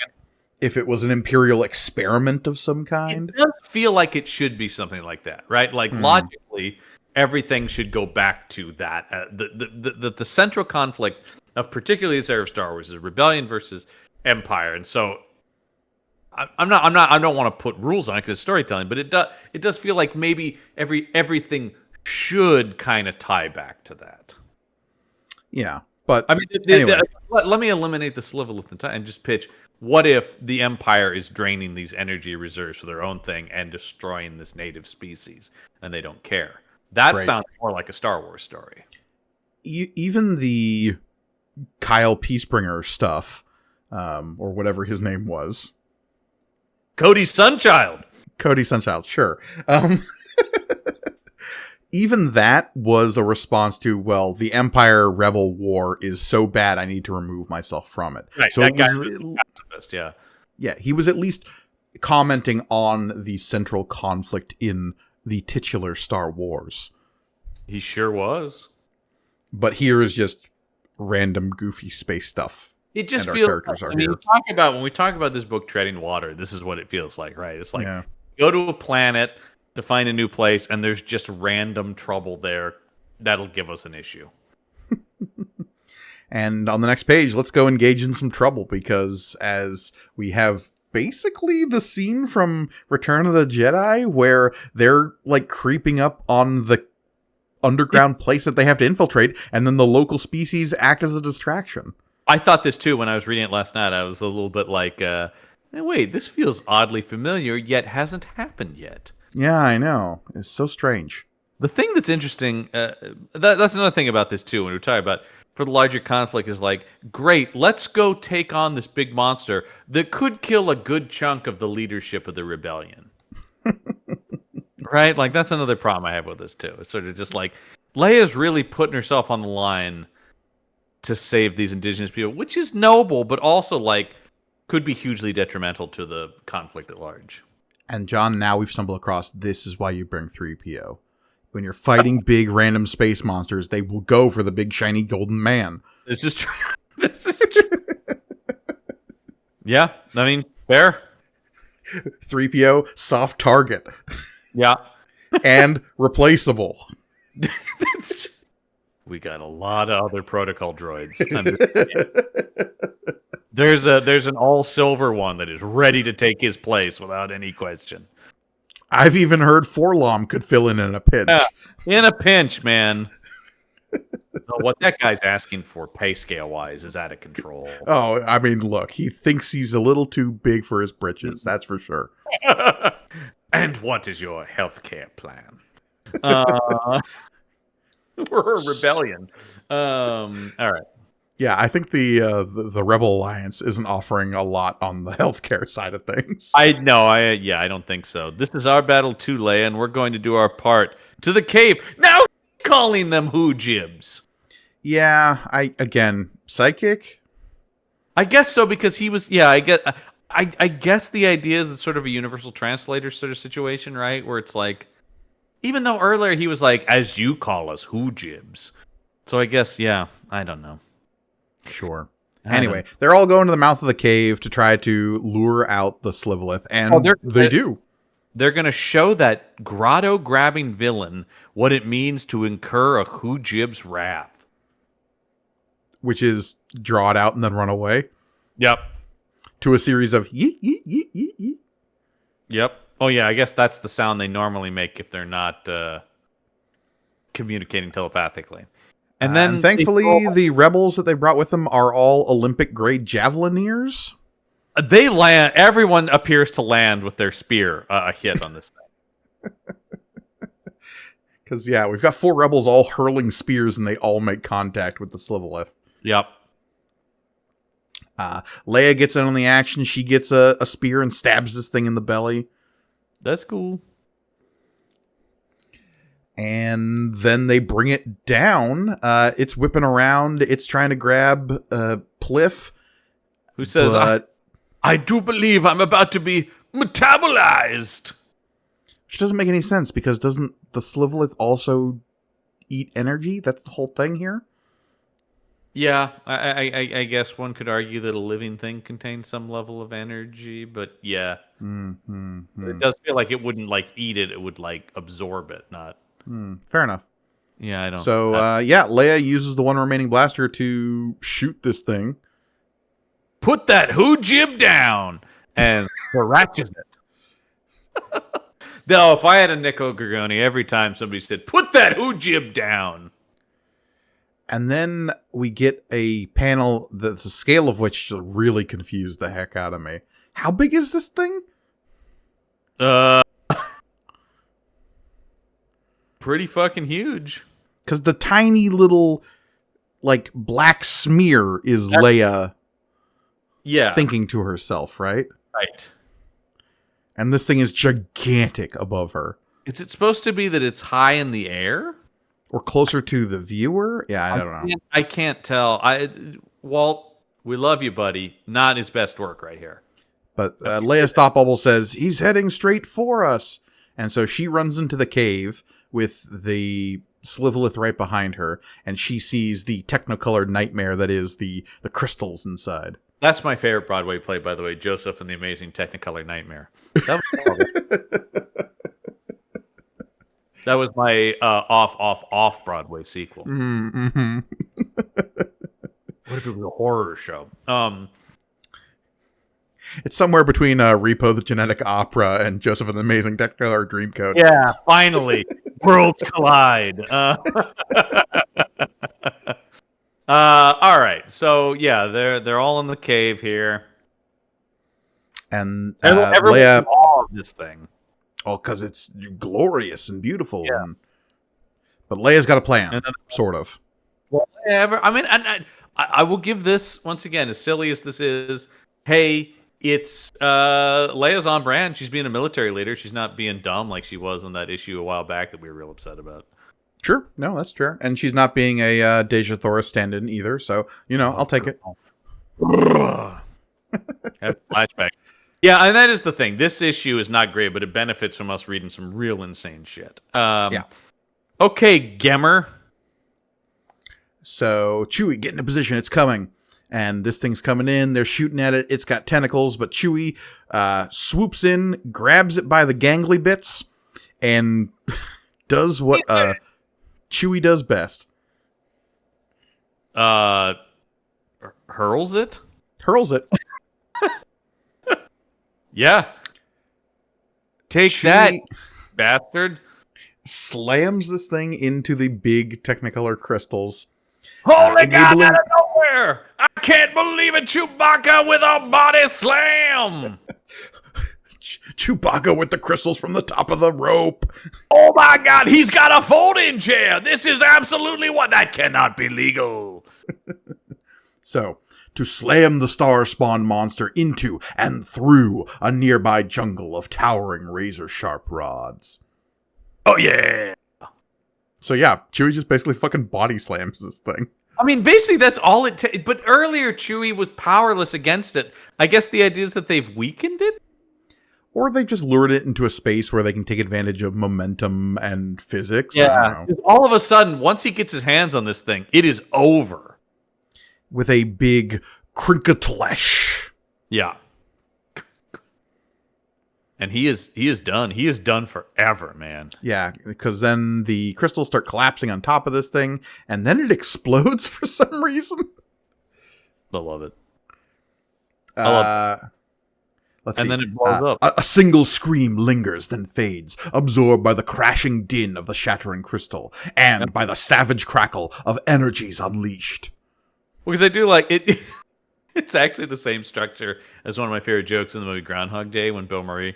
S1: if it was an Imperial experiment of some kind?
S2: It does feel like it should be something like that, right? Logically, everything should go back to that. The central conflict of particularly this era of Star Wars is rebellion versus empire, and so I don't want to put rules on it because it's storytelling, but it does feel like maybe everything should kind of tie back to that.
S1: Yeah, But
S2: I mean,
S1: anyway.
S2: let me eliminate the Slivolith and just pitch. What if the Empire is draining these energy reserves for their own thing and destroying this native species, and they don't care? That
S1: Right.
S2: sounds more like a Star Wars story.
S1: Even the Kyle Peacebringer stuff, or whatever his name was.
S2: Cody Sunchild.
S1: Cody Sunchild, sure. Even that was a response to, well, the Empire Rebel War is so bad, I need to remove myself from it.
S2: Right,
S1: So
S2: that
S1: it
S2: guy
S1: was,
S2: was pacifist, yeah.
S1: yeah, he was at least commenting on the central conflict in the titular Star Wars.
S2: He sure was.
S1: But here is just random goofy space stuff.
S2: It just
S1: And our
S2: feels.
S1: characters are
S2: I mean,
S1: here.
S2: when we talk about this book treading water, this is what it feels like, right? It's like
S1: Yeah.
S2: go to a planet to find a new place, and there's just random trouble there. That'll give us an issue.
S1: And on the next page, let's go engage in some trouble, because as we have basically the scene from Return of the Jedi where they're like creeping up on the underground place that they have to infiltrate, and then the local species act as a distraction.
S2: I thought this too when I was reading it last night. I was a little bit like, wait, this feels oddly familiar, yet hasn't happened yet.
S1: Yeah, I know. It's so strange.
S2: The thing that's interesting, that's another thing about this too, when we're talking about for the larger conflict is like, great, let's go take on this big monster that could kill a good chunk of the leadership of the rebellion. Right? Like, that's another problem I have with this too. It's sort of just like, Leia's really putting herself on the line to save these indigenous people, which is noble, but also like could be hugely detrimental to the conflict at large.
S1: And John, now we've stumbled across, this is why you bring 3PO. When you're fighting big random space monsters, they will go for the big shiny golden man.
S2: This is true. This is true. Yeah, I mean, fair.
S1: 3PO, soft target.
S2: Yeah.
S1: And replaceable.
S2: We got a lot of other protocol droids. There's an all silver one that is ready to take his place without any question.
S1: I've even heard Forlom could fill in a pinch.
S2: Yeah, in a pinch, man. What that guy's asking for pay scale wise is out of control.
S1: Oh, I mean, look, he thinks he's a little too big for his britches, that's for sure.
S2: And what is your healthcare plan? We're a rebellion. All right.
S1: Yeah, I think the Rebel Alliance isn't offering a lot on the healthcare side of things.
S2: I don't think so. This is our battle too, Leia, and we're going to do our part to the cave. Now calling them who jibs.
S1: Yeah, again, psychic?
S2: I guess so, because he was I guess the idea is it's sort of a universal translator sort of situation, right? Where it's like, even though earlier he was like, as you call us, who jibs. So I guess, I don't know.
S1: Sure. Anyway, they're all going to the mouth of the cave to try to lure out the Slivolith, and they do.
S2: They're going to show that grotto-grabbing villain what it means to incur a who jibs wrath.
S1: Which is draw it out and then run away.
S2: Yep.
S1: To a series of yeet, yeet, yeet, yeet, yeet.
S2: Yep. Oh, yeah, I guess that's the sound they normally make if they're not communicating telepathically. And then,
S1: thankfully, the rebels that they brought with them are all Olympic-grade javelineers.
S2: They land. Everyone appears to land with their spear a hit on this thing.
S1: Because, we've got 4 rebels all hurling spears, and they all make contact with the Slivolith.
S2: Yep.
S1: Leia gets in on the action. She gets a spear and stabs this thing in the belly.
S2: That's cool.
S1: And then they bring it down. It's whipping around. It's trying to grab Pliff.
S2: Who says, I do believe I'm about to be metabolized.
S1: Which doesn't make any sense, because doesn't the Slivolith also eat energy? That's the whole thing here?
S2: Yeah, I guess one could argue that a living thing contains some level of energy, but yeah. It does feel like it wouldn't eat it, it would absorb it, not...
S1: Fair enough.
S2: Yeah, I don't...
S1: So, Leia uses the one remaining blaster to shoot this thing.
S2: Put that who jib down! And scratches it. No, if I had a Nico Gorgoni, every time somebody said, put that who jib down!
S1: And then we get a panel the scale of which really confused the heck out of me. How big is this thing?
S2: Pretty fucking huge.
S1: Because the tiny little, like, black smear is Leia thinking to herself, right?
S2: Right.
S1: And this thing is gigantic above her.
S2: Is it supposed to be that it's high in the air?
S1: Or closer to the viewer? Yeah, I don't know.
S2: I can't tell. Walt, we love you, buddy. Not his best work right here.
S1: But Leia's thought bubble says, he's heading straight for us. And so she runs into the cave with the Slivolith right behind her, and she sees the technicolor nightmare that is the crystals inside.
S2: That's my favorite Broadway play, by the way, Joseph and the Amazing Technicolor Nightmare. That was my off Broadway sequel.
S1: Mm-hmm.
S2: What if it was a horror show?
S1: It's somewhere between Repo the Genetic Opera and Joseph and the Amazing Technicolor Dreamcoat.
S2: Yeah, finally, worlds collide. All right, so yeah, they're all in the cave here,
S1: and
S2: everyone's
S1: Leia,
S2: in awe of this thing.
S1: oh, because it's glorious and beautiful. Yeah. But Leia's got a plan, sort of.
S2: Well, I mean, I will give this once again, as silly as this is. Hey, it's Leia's on brand. She's being a military leader. She's not being dumb like she was on that issue a while back that we were real upset about.
S1: Sure. No, that's true. And she's not being a Deja Thoris stand-in either, so, I'll take it.
S2: Flashback. Yeah, and that is the thing. This issue is not great, but it benefits from us reading some real insane shit. Yeah. Okay, Gemmer.
S1: So, Chewie, get into position. It's coming. And this thing's coming in. They're shooting at it. It's got tentacles, but Chewie swoops in, grabs it by the gangly bits, and does what Chewie does best.
S2: Hurls it?
S1: Hurls it.
S2: Yeah. Take
S1: Chewie
S2: that, bastard.
S1: Slams this thing into the big Technicolor crystals.
S2: Holy God, out of nowhere! I can't believe it, Chewbacca with a body slam!
S1: Chewbacca with the crystals from the top of the rope.
S2: Oh my God, he's got a folding chair! This is absolutely what? That cannot be legal.
S1: So, to slam the star spawn monster into and through a nearby jungle of towering razor-sharp rods.
S2: Oh yeah!
S1: So yeah, Chewie just basically fucking body slams this thing.
S2: I mean, basically that's all it takes. But earlier, Chewie was powerless against it. I guess the idea is that they've weakened it?
S1: Or they've just lured it into a space where they can take advantage of momentum and physics.
S2: Yeah, all of a sudden, once he gets his hands on this thing, it is over.
S1: With a big crinketlash.
S2: Yeah. And he is done. He is done forever, man.
S1: Yeah, because then the crystals start collapsing on top of this thing, and then it explodes for some reason.
S2: I love it.
S1: Let's see.
S2: And then it blows up.
S1: A single scream lingers, then fades, absorbed by the crashing din of the shattering crystal, and by the savage crackle of energies unleashed. Because
S2: I do like it. It's actually the same structure as one of my favorite jokes in the movie Groundhog Day when Bill Murray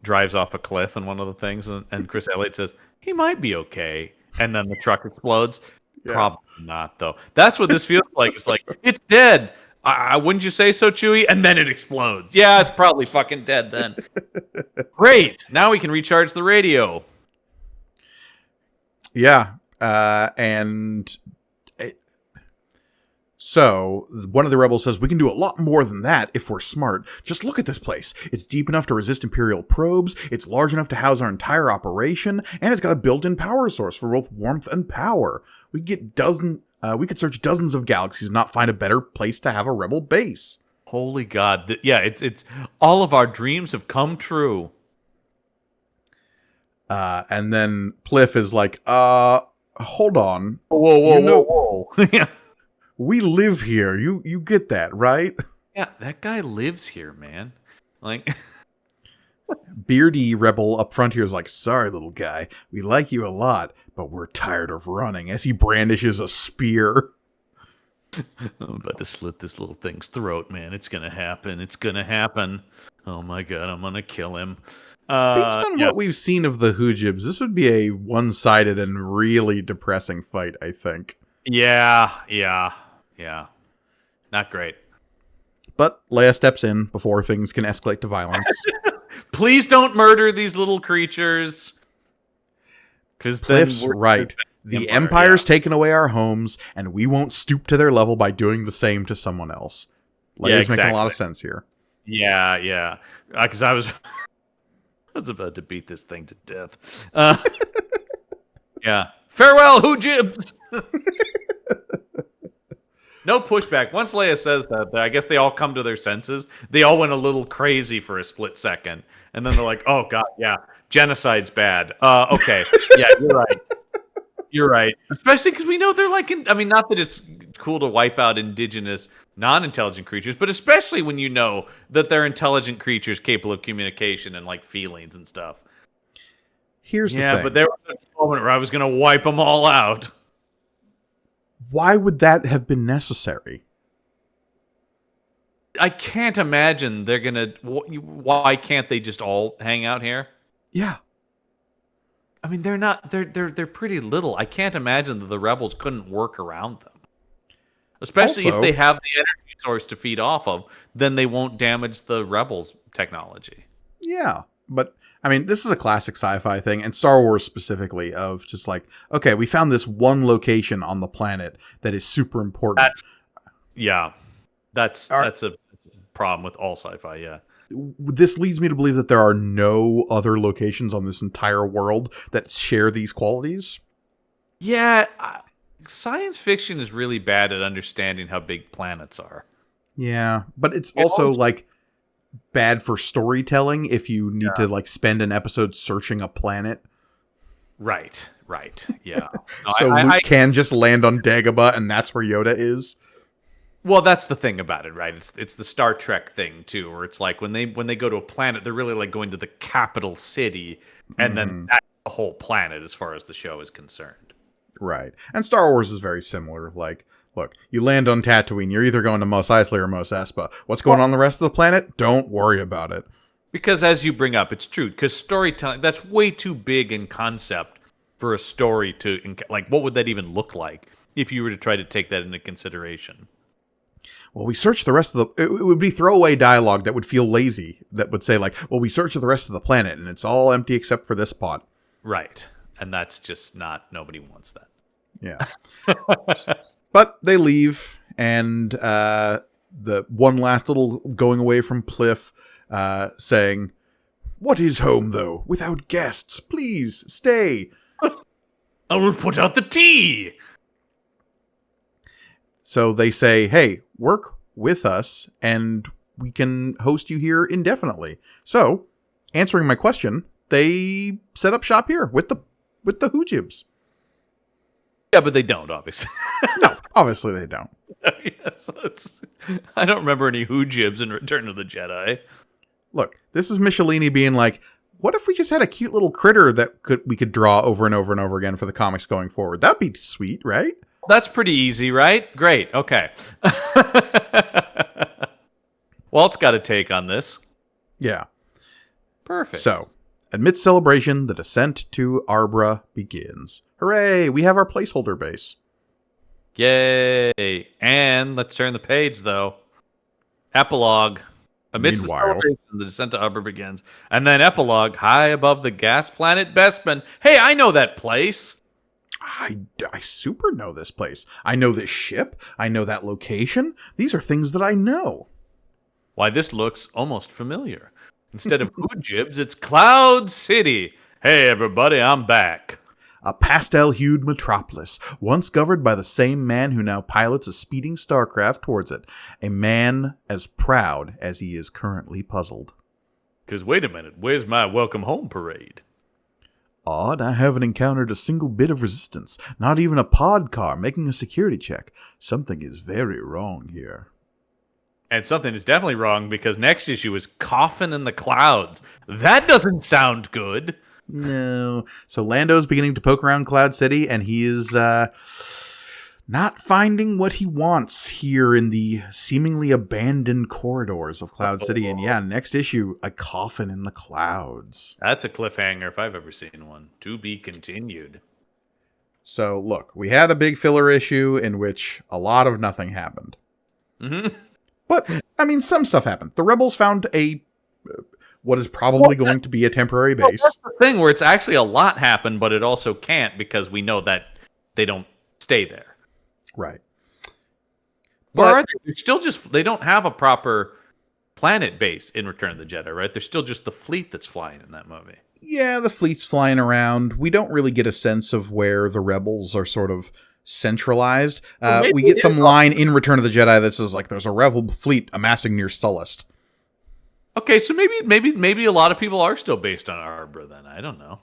S2: drives off a cliff and one of the things, and Chris Elliott says, he might be okay. And then the truck explodes. Yeah. Probably not, though. That's what this feels like. It's like, it's dead. Wouldn't you say so, Chewie? And then it explodes. Yeah, it's probably fucking dead then. Great. Now we can recharge the radio.
S1: Yeah. And... So, one of the rebels says, we can do a lot more than that if we're smart. Just look at this place. It's deep enough to resist Imperial probes, it's large enough to house our entire operation, and it's got a built-in power source for both warmth and power. We could search dozens of galaxies and not find a better place to have a rebel base.
S2: Holy God. Yeah, it's all of our dreams have come true.
S1: And then Pliff is like, hold on.
S2: Whoa. Yeah.
S1: We live here. You get that, right?
S2: Yeah, that guy lives here, man. Like,
S1: Beardy Rebel up front here is like, sorry, little guy. We like you a lot, but we're tired of running, as he brandishes a spear.
S2: I'm about to slit this little thing's throat, man. It's gonna happen. It's gonna happen. Oh my god, I'm gonna kill him.
S1: Based on
S2: Yeah.
S1: what we've seen of the Hoojibs, this would be a one-sided and really depressing fight, I think.
S2: Yeah. Not great.
S1: But Leia steps in before things can escalate to violence.
S2: Please don't murder these little creatures. Because
S1: Cliff's right. The Empire's taken away our homes, and we won't stoop to their level by doing the same to someone else. Leia's making a lot of sense here.
S2: Yeah. Because I was about to beat this thing to death. Yeah. Farewell, Hoojibs! No pushback. Once Leia says that, I guess they all come to their senses. They all went a little crazy for a split second. And then they're like, oh, God, yeah, genocide's bad. Okay, yeah, You're right. Especially because we know they're like, not that it's cool to wipe out indigenous, non-intelligent creatures, but especially when you know that they're intelligent creatures capable of communication and like feelings and stuff.
S1: Here's the thing.
S2: Yeah, but there was a moment where I was going to wipe them all out.
S1: Why would that have been necessary?
S2: I can't imagine they're going to... Why can't they just all hang out here?
S1: Yeah.
S2: I mean, they're not... They're pretty little. I can't imagine that the rebels couldn't work around them. Especially if they have the energy source to feed off of, then they won't damage the rebels' technology.
S1: Yeah, but... I mean, this is a classic sci-fi thing, and Star Wars specifically, of just like, okay, we found this one location on the planet that is super important.
S2: That's a problem with all sci-fi, yeah.
S1: This leads me to believe that there are no other locations on this entire world that share these qualities.
S2: Yeah, science fiction is really bad at understanding how big planets are.
S1: Yeah, but it's also like... bad for storytelling if you need to like spend an episode searching a planet.
S2: Right. Yeah. No,
S1: so Luke can just land on Dagobah and that's where Yoda is.
S2: Well, that's the thing about it, right? It's the Star Trek thing too, where it's like when they go to a planet, they're really like going to the capital city, and then that's the whole planet as far as the show is concerned.
S1: Right. And Star Wars is very similar. Like, look, you land on Tatooine, you're either going to Mos Eisley or Mos Espa. What's going on the rest of the planet? Don't worry about it.
S2: Because as you bring up, it's true. Because storytelling, that's way too big in concept for a story to, like, what would that even look like if you were to try to take that into consideration?
S1: Well, we searched the rest of the... It would be throwaway dialogue that would feel lazy, that would say, like, well, we searched the rest of the planet, and it's all empty except for this spot.
S2: Right. And that's just not... Nobody wants that.
S1: Yeah. But they leave, and the one last little going away from Pliff, saying, "What is home, though? Without guests. Please, stay."
S2: I will put out the tea!
S1: So they say, hey, work with us, and we can host you here indefinitely. So, answering my question, they set up shop here with the Hoojibs.
S2: Yeah, but they don't, obviously.
S1: No, obviously they don't.
S2: I don't remember any Hoojibs in Return of the Jedi.
S1: Look, this is Michelini being like, what if we just had a cute little critter that we could draw over and over and over again for the comics going forward? That'd be sweet, right?
S2: That's pretty easy, right? Great. Okay. Walt's got a take on this.
S1: Yeah.
S2: Perfect.
S1: So, amidst celebration, the descent to Arbra begins. Hooray! We have our placeholder base.
S2: Yay! And let's turn the page, though. Epilogue. Amidst the celebration, the descent to Arbra begins. And then epilogue, high above the gas planet Bespin. Hey, I know that place!
S1: I super know this place. I know this ship. I know that location. These are things that I know.
S2: Why, this looks almost familiar. Instead of Hoojibs, it's Cloud City. Hey, everybody, I'm back.
S1: A pastel-hued metropolis, once governed by the same man who now pilots a speeding starcraft towards it. A man as proud as he is currently puzzled.
S2: 'Cause wait a minute, where's my welcome home parade?
S1: Odd, I haven't encountered a single bit of resistance, not even a pod car making a security check. Something is very wrong here.
S2: And something is definitely wrong because next issue is Coffin in the Clouds. That doesn't sound good.
S1: No. So Lando's beginning to poke around Cloud City, and he is not finding what he wants here in the seemingly abandoned corridors of Cloud City. And yeah, next issue, a coffin in the clouds.
S2: That's a cliffhanger if I've ever seen one. To be continued.
S1: So look, we had a big filler issue in which a lot of nothing happened.
S2: Mm-hmm.
S1: But, I mean, some stuff happened. The rebels found what is probably going to be a temporary base.
S2: That's the thing where it's actually a lot happened, but it also can't because we know that they don't stay there.
S1: Right.
S2: Or are they? They're still just, they don't have a proper planet base in Return of the Jedi, right? They're still just the fleet that's flying in that movie.
S1: Yeah, the fleet's flying around. We don't really get a sense of where the rebels are sort of centralized. We get some line in Return of the Jedi that says, like, there's a rebel fleet amassing near Sullust.
S2: Okay, so maybe a lot of people are still based on Arbor then. I don't know.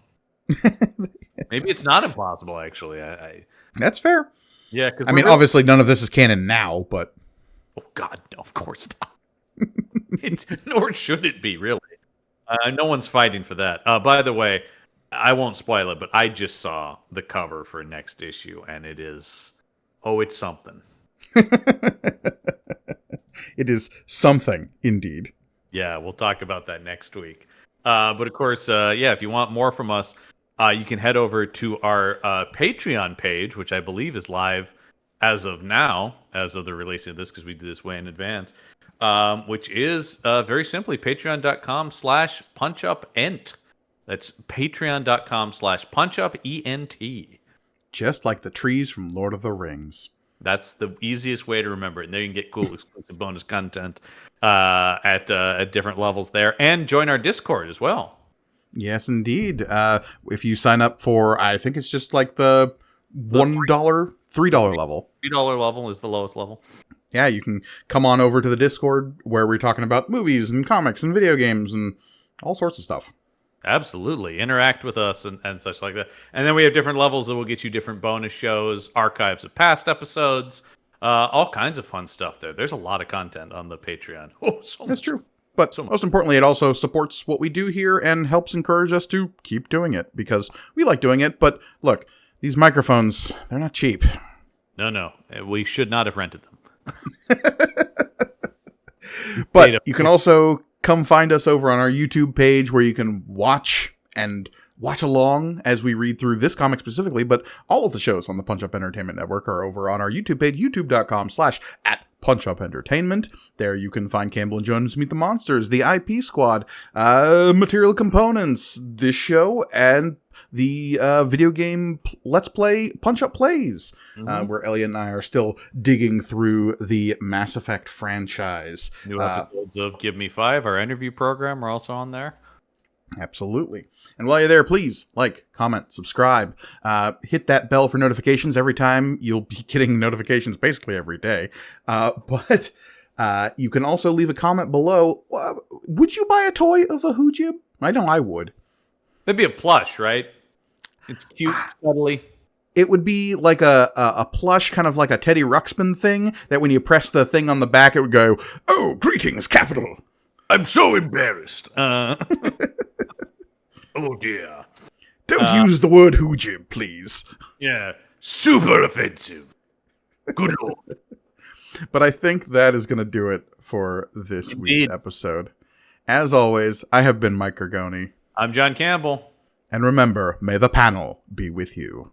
S2: Maybe it's not impossible, actually.
S1: That's fair.
S2: Yeah, because
S1: I mean, obviously none of this is canon now, but...
S2: Oh, God, no, of course not. Nor should it be, really. No one's fighting for that. By the way, I won't spoil it, but I just saw the cover for next issue, and it is... Oh, it's something.
S1: It is something, indeed.
S2: Yeah, we'll talk about that next week. But of course, if you want more from us, you can head over to our Patreon page, which I believe is live as of now, as of the release of this, because we do this way in advance, which is very simply patreon.com/punchupent. That's patreon.com/punchupent.
S1: Just like the trees from Lord of the Rings.
S2: That's the easiest way to remember it. And there you can get cool exclusive bonus content at different levels there. And join our Discord as well.
S1: Yes, indeed. If you sign up for, I think it's just like the $1, $3 level.
S2: $3 level is the lowest level.
S1: Yeah, you can come on over to the Discord where we're talking about movies and comics and video games and all sorts of stuff.
S2: Absolutely. Interact with us and such like that. And then we have different levels that will get you different bonus shows, archives of past episodes, all kinds of fun stuff there. There's a lot of content on the Patreon.
S1: That's true. But most importantly, it also supports what we do here and helps encourage us to keep doing it because we like doing it. But look, these microphones, they're not cheap.
S2: No. We should not have rented them.
S1: But you can also come find us over on our YouTube page where you can watch along as we read through this comic specifically, but all of the shows on the Punch Up Entertainment Network are over on our YouTube page, youtube.com/@PunchUpEntertainment. There you can find Campbell and Jones Meet the Monsters, the IP Squad, Material Components, this show, and the video game Let's Play Punch Up Plays, where Elliot and I are still digging through the Mass Effect franchise.
S2: New episodes of Give Me Five, our interview program, are also on there.
S1: Absolutely. And while you're there, please like, comment, subscribe, hit that bell for notifications every time. You'll be getting notifications basically every day. But you can also leave a comment below. Would you buy a toy of a Hoojib? I know I would.
S2: It'd be a plush, right? It's cute, cuddly.
S1: It would be like a plush, kind of like a Teddy Ruxpin thing, that when you press the thing on the back, it would go, "Oh, greetings, Capital."
S2: I'm so embarrassed. Oh, dear.
S1: Don't use the word Hoojib, please.
S2: Yeah, super offensive. Good lord.
S1: But I think that is going to do it for this week's episode. As always, I have been Mike Gargoni.
S2: I'm John Campbell.
S1: And remember, may the panel be with you.